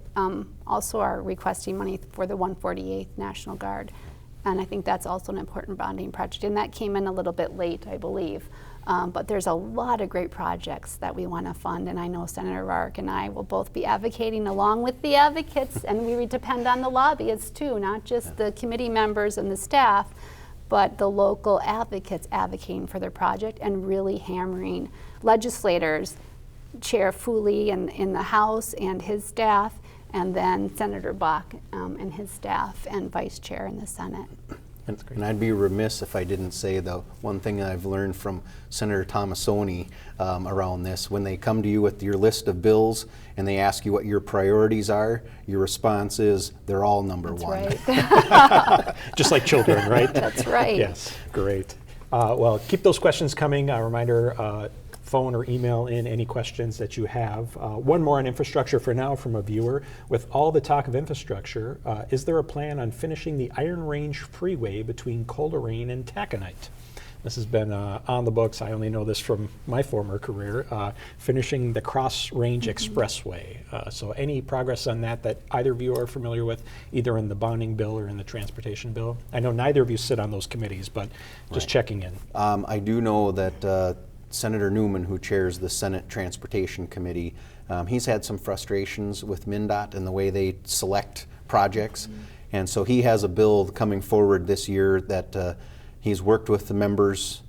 also are requesting money for the 148th National Guard, and I think that's also an important bonding project, and that came in a little bit late, I believe. But there's a lot of great projects that we want to fund, and I know Senator Rarick and I will both be advocating along with the advocates, and we depend on the lobbyists too, not just the committee members and the staff, but the local advocates advocating for their project and really hammering legislators, Chair Fooley in the House and his staff, and then Senator Bach and his staff, and Vice Chair in the Senate. That's great. And I'd be remiss if I didn't say the one thing that I've learned from Senator Tomasoni around this. When they come to you with your list of bills and they ask you what your priorities are, your response is, they're all number one. Right. Just like children, right? That's right. Yes, great. Well, keep those questions coming. A reminder, phone or email in any questions that you have. One more on infrastructure for now from a viewer. With all the talk of infrastructure, is there a plan on finishing the Iron Range Freeway between Coleraine and Taconite? This has been on the books. I only know this from my former career, finishing the Cross Range Expressway. So any progress on that either of you are familiar with, either in the bonding bill or in the transportation bill? I know neither of you sit on those committees, but just checking in. I do know that Senator Newman, who chairs the Senate Transportation Committee, he's had some frustrations with MnDOT and the way they select projects. And so he has a bill coming forward this year that he's worked with the members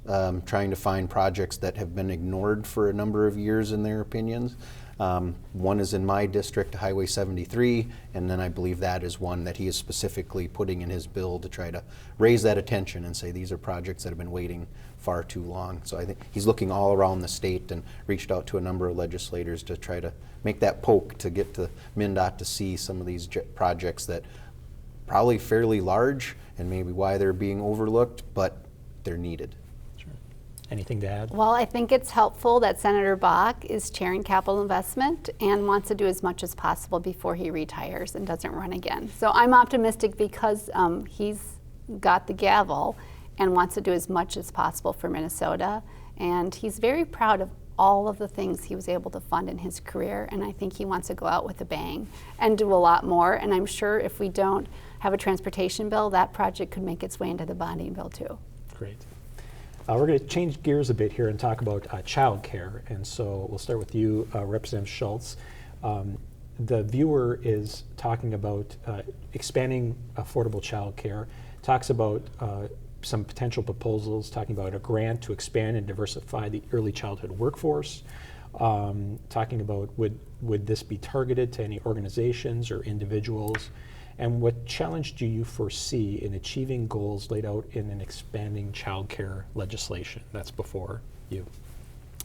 trying to find projects that have been ignored for a number of years in their opinions. One is in my district, Highway 73, and then I believe that is one that he is specifically putting in his bill to try to raise that attention and say these are projects that have been waiting far too long. So I think he's looking all around the state and reached out to a number of legislators to try to make that poke to get to MnDOT to see some of these projects that probably fairly large and maybe why they're being overlooked, but they're needed. Sure. Anything to add? Well, I think it's helpful that Senator Bach is chairing capital investment and wants to do as much as possible before he retires and doesn't run again. So I'm optimistic because he's got the gavel and wants to do as much as possible for Minnesota. And he's very proud of all of the things he was able to fund in his career, and I think he wants to go out with a bang and do a lot more. And I'm sure if we don't have a transportation bill, that project could make its way into the bonding bill too. Great. We're going to change gears a bit here and talk about childcare. And so we'll start with you, Representative Schultz. The viewer is talking about expanding affordable childcare, talks about some potential proposals, talking about a grant to expand and diversify the early childhood workforce, talking about would this be targeted to any organizations or individuals, and what challenge do you foresee in achieving goals laid out in an expanding childcare legislation that's before you?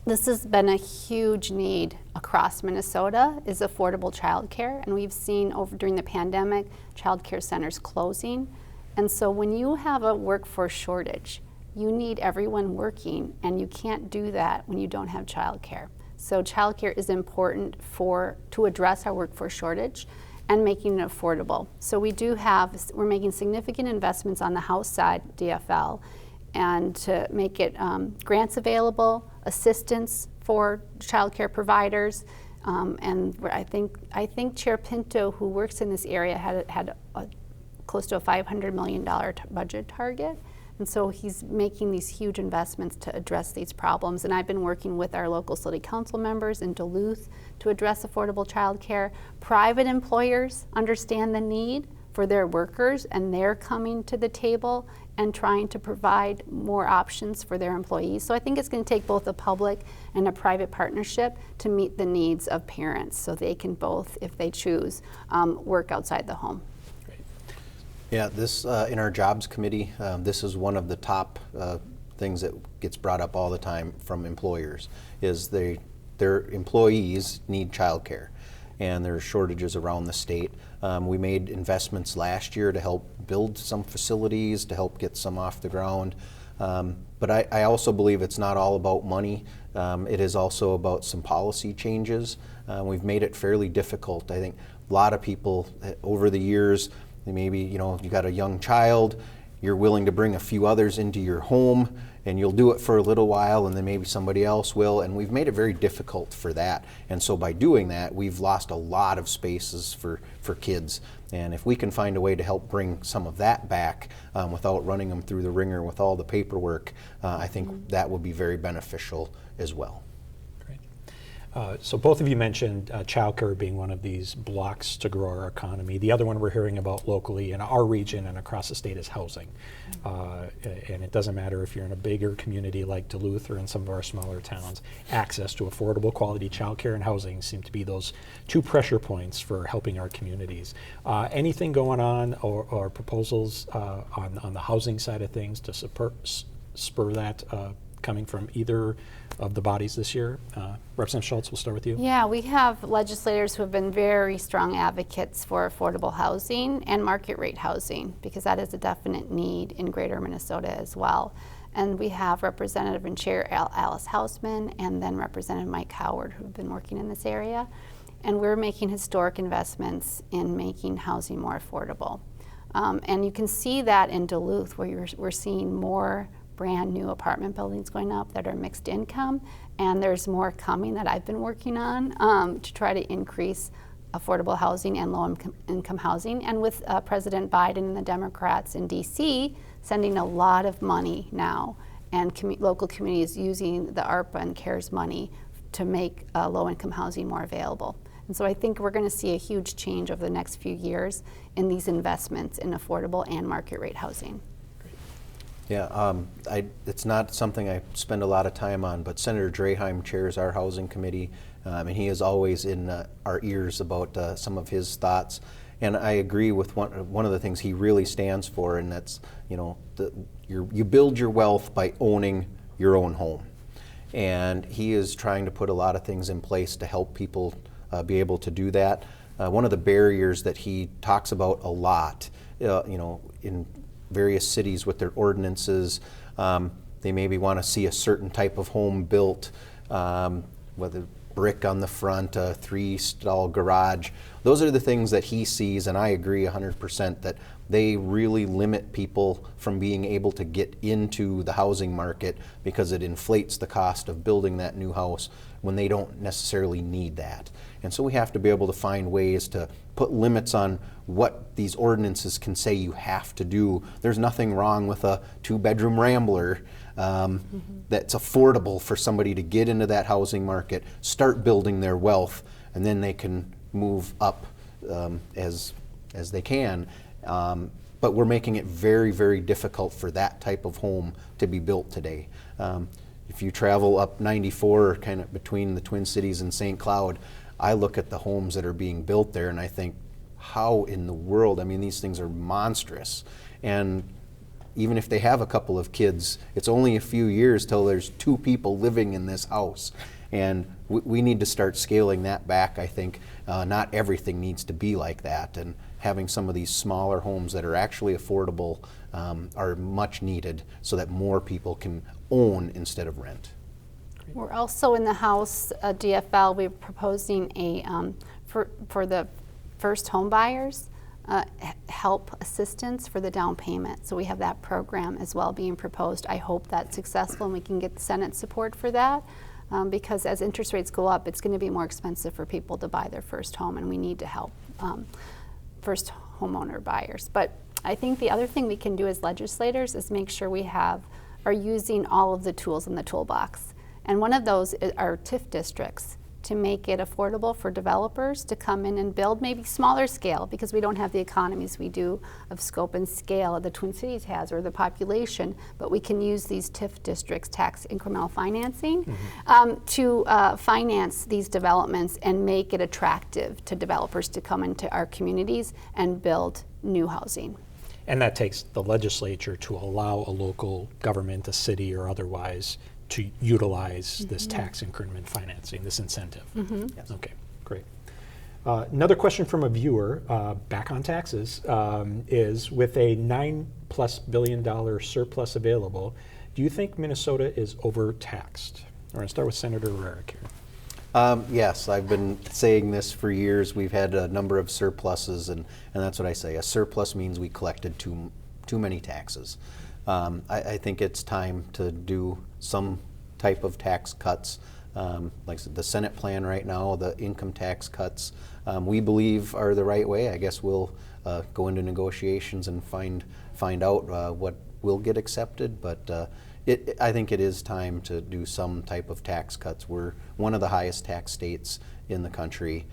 This has been a huge need across Minnesota, is affordable childcare, and we've seen during the pandemic childcare centers closing. And so when you have a workforce shortage, you need everyone working, and you can't do that when you don't have childcare. So childcare is important to address our workforce shortage and making it affordable. So we're making significant investments on the House side, DFL, and to make it grants available, assistance for childcare providers, and I think Chair Pinto, who works in this area, had close to a $500 million budget target. And so he's making these huge investments to address these problems. And I've been working with our local city council members in Duluth to address affordable childcare. Private employers understand the need for their workers, and they're coming to the table and trying to provide more options for their employees. So I think it's going to take both a public and a private partnership to meet the needs of parents so they can both, if they choose, work outside the home. Yeah, this in our jobs committee, this is one of the top things that gets brought up all the time from employers, is their employees need childcare, and there's shortages around the state. We made investments last year to help build some facilities, to help get some off the ground. But I also believe it's not all about money. It is also about some policy changes. We've made it fairly difficult. I think a lot of people over the years, maybe, you got a young child, you're willing to bring a few others into your home, and you'll do it for a little while, and then maybe somebody else will, and we've made it very difficult for that. And so by doing that, we've lost a lot of spaces for kids. And if we can find a way to help bring some of that back without running them through the ringer with all the paperwork, I think that would be very beneficial as well. So both of you mentioned childcare being one of these blocks to grow our economy. The other one we're hearing about locally in our region and across the state is housing. And it doesn't matter if you're in a bigger community like Duluth or in some of our smaller towns. Access to affordable quality childcare and housing seem to be those two pressure points for helping our communities. Anything going on or proposals on the housing side of things to spur that coming from either of the bodies this year? Representative Schultz, we'll start with you. Yeah, we have legislators who have been very strong advocates for affordable housing and market rate housing, because that is a definite need in greater Minnesota as well. And we have Representative and Chair Alice Hausman and then Representative Mike Howard, who've been working in this area. And we're making historic investments in making housing more affordable. And you can see that in Duluth, where we're seeing more brand new apartment buildings going up that are mixed income, and there's more coming that I've been working on to try to increase affordable housing and low income housing. And with President Biden and the Democrats in DC sending a lot of money now, and local communities using the ARPA and CARES money to make low income housing more available. And so I think we're going to see a huge change over the next few years in these investments in affordable and market rate housing. Yeah, it's not something I spend a lot of time on, but Senator Draheim chairs our housing committee, and he is always in our ears about some of his thoughts. And I agree with one of the things he really stands for, and that's, you build your wealth by owning your own home. And he is trying to put a lot of things in place to help people be able to do that. One of the barriers that he talks about a lot, in various cities with their ordinances, they maybe want to see a certain type of home built, whether brick on the front, a 3-stall garage. Those are the things that he sees, and I agree 100% that they really limit people from being able to get into the housing market because it inflates the cost of building that new house when they don't necessarily need that. And so we have to be able to find ways to put limits on what these ordinances can say you have to do. There's nothing wrong with a 2-bedroom rambler that's affordable for somebody to get into that housing market, start building their wealth, and then they can move up as they can. But we're making it very, very difficult for that type of home to be built today. If you travel up 94, kind of between the Twin Cities and St. Cloud, I look at the homes that are being built there and I think, how in the world? I mean, these things are monstrous. And even if they have a couple of kids, it's only a few years till there's 2 people living in this house. And we need to start scaling that back, I think. Not everything needs to be like that. And having some of these smaller homes that are actually affordable are much needed so that more people can own instead of rent. We're also in the House DFL, we're proposing a, for the first home buyers, help assistance for the down payment. So we have that program as well being proposed. I hope that's successful and we can get the Senate support for that. Because as interest rates go up, it's going to be more expensive for people to buy their first home, and we need to help first homeowner buyers. But I think the other thing we can do as legislators is make sure we are using all of the tools in the toolbox. And one of those are TIF districts, to make it affordable for developers to come in and build maybe smaller scale, because we don't have the economies we do of scope and scale that the Twin Cities has or the population, but we can use these TIF districts, tax incremental financing, to finance these developments and make it attractive to developers to come into our communities and build new housing. And that takes the legislature to allow a local government, a city or otherwise, to utilize this tax increment financing, this incentive. Yes. Okay, great. Another question from a viewer, back on taxes, is with a $9+ billion surplus available, do you think Minnesota is overtaxed? We're going to start with Senator Rarick here. Yes, I've been saying this for years. We've had a number of surpluses, and that's what I say. A surplus means we collected too many taxes. I think it's time to do some type of tax cuts. Like I said, the Senate plan right now, the income tax cuts, we believe are the right way. I guess we'll go into negotiations and find out what will get accepted, but I think it is time to do some type of tax cuts. We're one of the highest tax states in the country.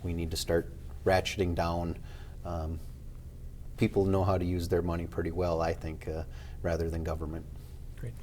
We need to start ratcheting down. People know how to use their money pretty well, I think, rather than government. Great.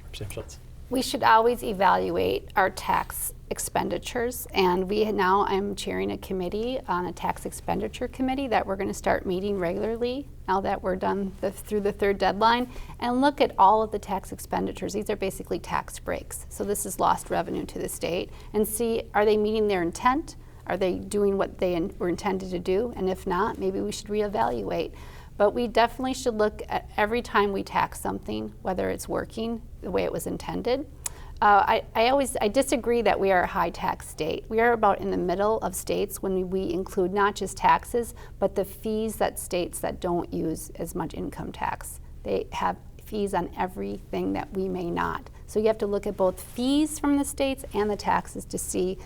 Representative Schultz. We should always evaluate our tax expenditures, and I'm chairing a committee on a tax expenditure committee that we're going to start meeting regularly now that we're done through the 3rd deadline, and look at all of the tax expenditures. These are basically tax breaks. So this is lost revenue to the state, and see, are they meeting their intent? Are they doing what they were intended to do? And if not, maybe we should reevaluate. But we definitely should look at every time we tax something, whether it's working the way it was intended. I disagree that we are a high tax state. We are about in the middle of states when we include not just taxes, but the fees that states that don't use as much income tax. They have fees on everything that we may not. So you have to look at both fees from the states and the taxes to see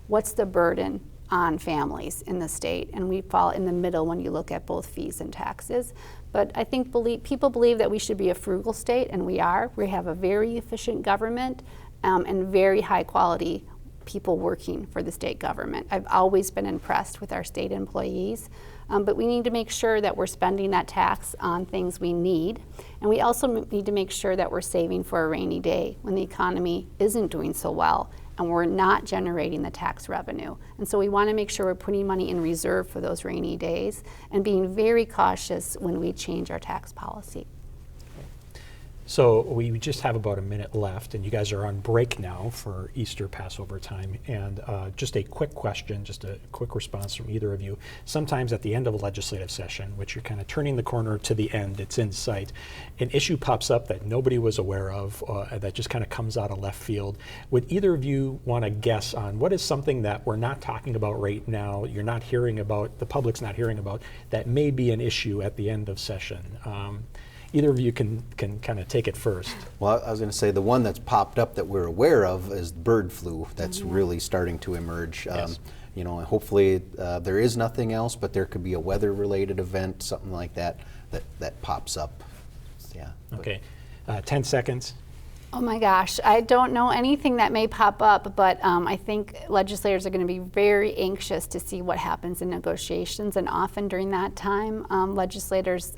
what's the burden on families in the state, and we fall in the middle when you look at both fees and taxes. But I think people believe that we should be a frugal state, and we are. We have a very efficient government and very high quality people working for the state government. I've always been impressed with our state employees, but we need to make sure that we're spending that tax on things we need, and we also need to make sure that we're saving for a rainy day when the economy isn't doing so well and we're not generating the tax revenue. And so we want to make sure we're putting money in reserve for those rainy days and being very cautious when we change our tax policy. So we just have about a minute left, and you guys are on break now for Easter Passover time. And just a quick question, just a quick response from either of you. Sometimes at the end of a legislative session, which you're kind of turning the corner to the end, it's in sight, an issue pops up that nobody was aware of, that just kind of comes out of left field. Would either of you want to guess on what is something that we're not talking about right now, you're not hearing about, the public's not hearing about, that may be an issue at the end of session? Either of you can kind of take it first. Well, I was going to say the one that's popped up that we're aware of is bird flu. That's really starting to emerge. Yes. You know, hopefully there is nothing else, but there could be a weather-related event, something like that pops up. Yeah. Okay, 10 seconds. Oh my gosh, I don't know anything that may pop up, but I think legislators are going to be very anxious to see what happens in negotiations, and often during that time, legislators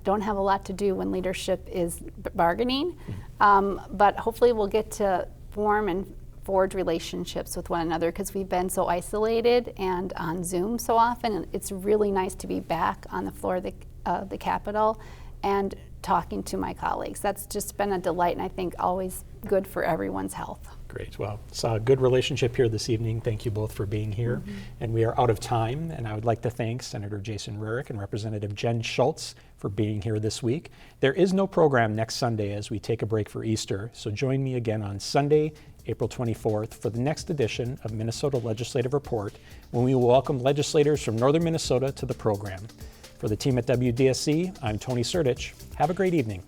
don't have a lot to do when leadership is bargaining, but hopefully we'll get to form and forge relationships with one another because we've been so isolated and on Zoom so often, and it's really nice to be back on the floor of the Capitol and talking to my colleagues. That's just been a delight, and I think always good for everyone's health. Great. Well, it's a good relationship here this evening. Thank you both for being here. And we are out of time, and I would like to thank Senator Jason Rarick and Representative Jen Schultz for being here this week. There is no program next Sunday as we take a break for Easter, so join me again on Sunday, April 24th for the next edition of Minnesota Legislative Report, when we will welcome legislators from northern Minnesota to the program. For the team at WDSC, I'm Tony Sertich. Have a great evening.